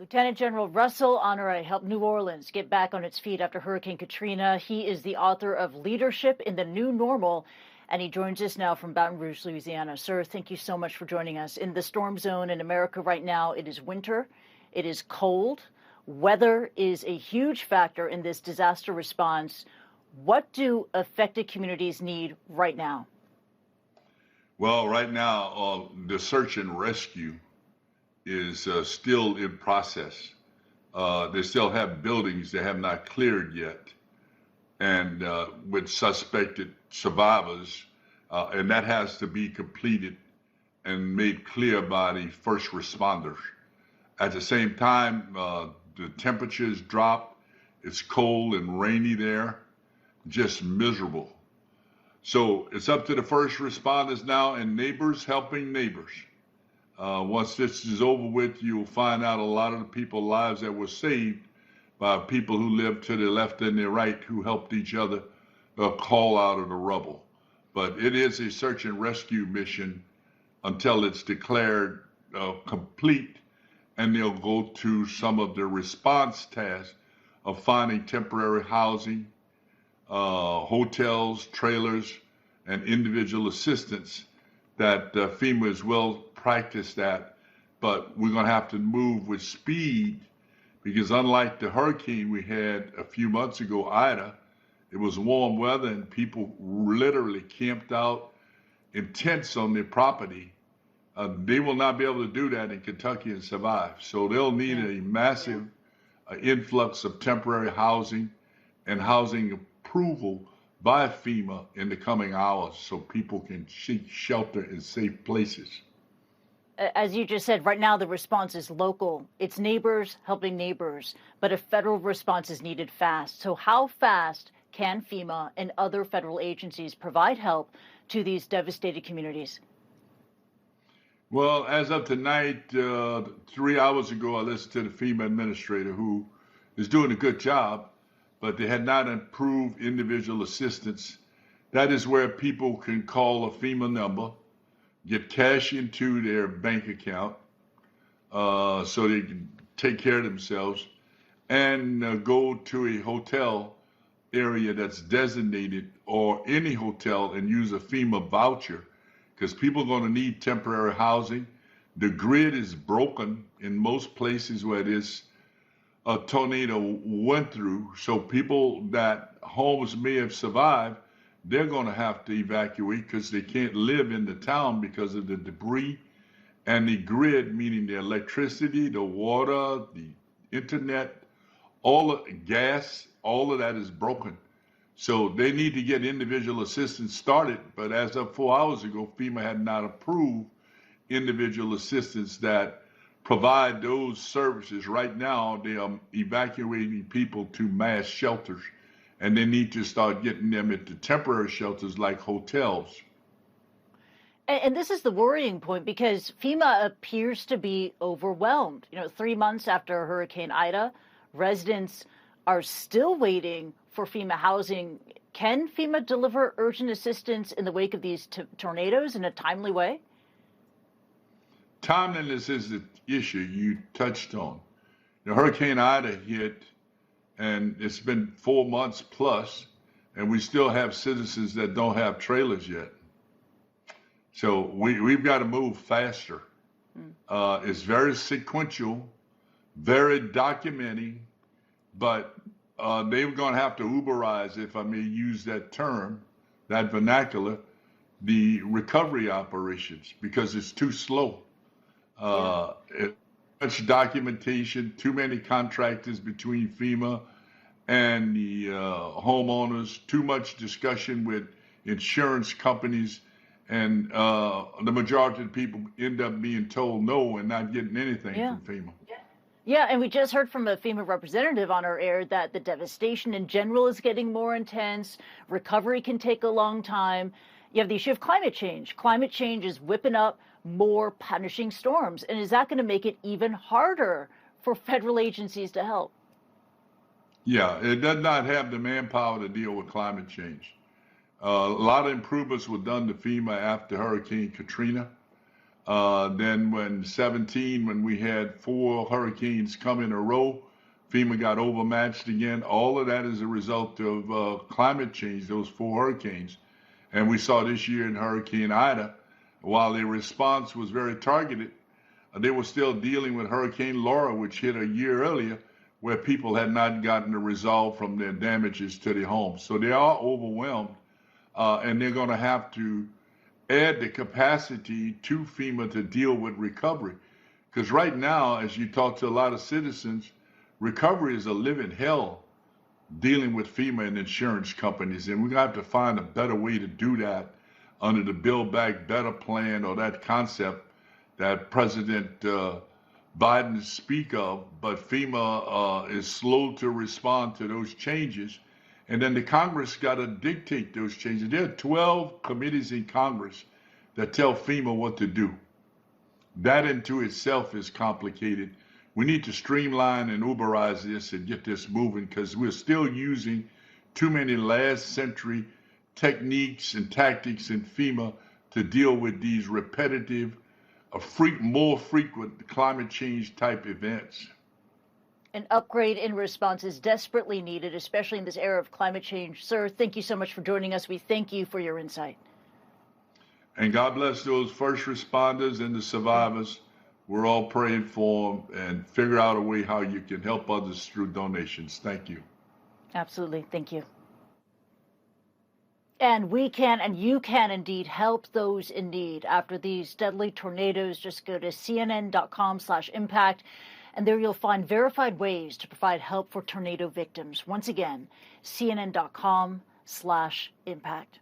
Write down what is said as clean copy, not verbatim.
Lieutenant General Russel Honoré helped New Orleans get back on its feet after Hurricane Katrina. He is the author of Leadership in the New Normal, and he joins us now from Baton Rouge, Louisiana. Sir, thank you so much for joining us. In the storm zone in America right now, it is winter, it is cold. Weather is a huge factor in this disaster response. What do affected communities need right now? Well, right now, the search and rescue is still in process. They still have buildings they have not cleared yet, and with suspected survivors, and that has to be completed and made clear by the first responders. At the same time, the temperatures drop. It's cold and rainy there, just miserable. So it's up to the first responders now and neighbors helping neighbors. Once this is over with, you'll find out a lot of the people's lives that were saved by people who lived to the left and the right who helped each other call out of the rubble. But it is a search and rescue mission until it's declared complete, and they'll go to some of the response tasks of finding temporary housing, hotels, trailers, and individual assistance that FEMA is well practiced at. But we're going to have to move with speed because unlike the hurricane we had a few months ago, Ida, it was warm weather and people literally camped out in tents on their property. They will not be able to do that in Kentucky and survive. So they'll need a massive influx of temporary housing and housing approval by FEMA in the coming hours so people can seek shelter in safe places. As you just said, right now the response is local. It's neighbors helping neighbors, but a federal response is needed fast. So how fast can FEMA and other federal agencies provide help to these devastated communities? Well, as of tonight, 3 hours ago, I listened to the FEMA administrator who is doing a good job, but they had not approved individual assistance. That is where people can call a FEMA number, get cash into their bank account so they can take care of themselves, and go to a hotel area that's designated or any hotel and use a FEMA voucher because people are going to need temporary housing. The grid is broken in most places where this tornado went through, so people that homes may have survived, they're going to have to evacuate because they can't live in the town because of the debris and the grid, meaning the electricity, the water, the internet, all of gas, all of that is broken. So they need to get individual assistance started, but as of 4 hours ago, FEMA had not approved individual assistance that provide those services. Right now, they are evacuating people to mass shelters, and they need to start getting them into temporary shelters like hotels. And this is the worrying point because FEMA appears to be overwhelmed. 3 months after Hurricane Ida, residents are still waiting for FEMA housing. Can FEMA deliver urgent assistance in the wake of these tornadoes in a timely way? Timeliness is the issue you touched on. Hurricane Ida hit, and it's been 4 months plus, and we still have citizens that don't have trailers yet. So we've got to move faster. It's very sequential, very documenting, but they're going to have to Uberize, if I may use that term, that vernacular, the recovery operations because it's too slow. Much documentation, too many contractors between FEMA and the homeowners, too much discussion with insurance companies, and the majority of people end up being told no and not getting anything from FEMA. Yeah, and we just heard from a FEMA representative on our air that the devastation in general is getting more intense. Recovery can take a long time. You have the issue of climate change. Climate change is whipping up more punishing storms. And is that going to make it even harder for federal agencies to help? Yeah, it does not have the manpower to deal with climate change. A lot of improvements were done to FEMA after Hurricane Katrina. Then when 17, when we had 4 hurricanes come in a row, FEMA got overmatched again. All of that is a result of climate change, those 4 hurricanes. And we saw this year in Hurricane Ida, while their response was very targeted, they were still dealing with Hurricane Laura, which hit a year earlier, where people had not gotten the resolve from their damages to their homes. So they are overwhelmed, and they're going to have to add the capacity to FEMA to deal with recovery. Because right now, as you talk to a lot of citizens, recovery is a living hell dealing with FEMA and insurance companies, and we're going to have to find a better way to do that under the Build Back Better plan, or that concept that President Biden speak of. But FEMA is slow to respond to those changes, and then the Congress got to dictate those changes. There are 12 committees in Congress that tell FEMA what to do. That into itself is complicated. We need to streamline and Uberize this and get this moving, because we're still using too many last century techniques and tactics in FEMA to deal with these repetitive, more frequent climate change type events. An upgrade in response is desperately needed, especially in this era of climate change. Sir, thank you so much for joining us. We thank you for your insight. And God bless those first responders and the survivors. We're all praying for them, and figure out a way how you can help others through donations. Thank you. Absolutely. Thank you. And we can, and you can indeed help those in need. After these deadly tornadoes, just go to cnn.com/impact, and there you'll find verified ways to provide help for tornado victims. Once again, cnn.com/impact.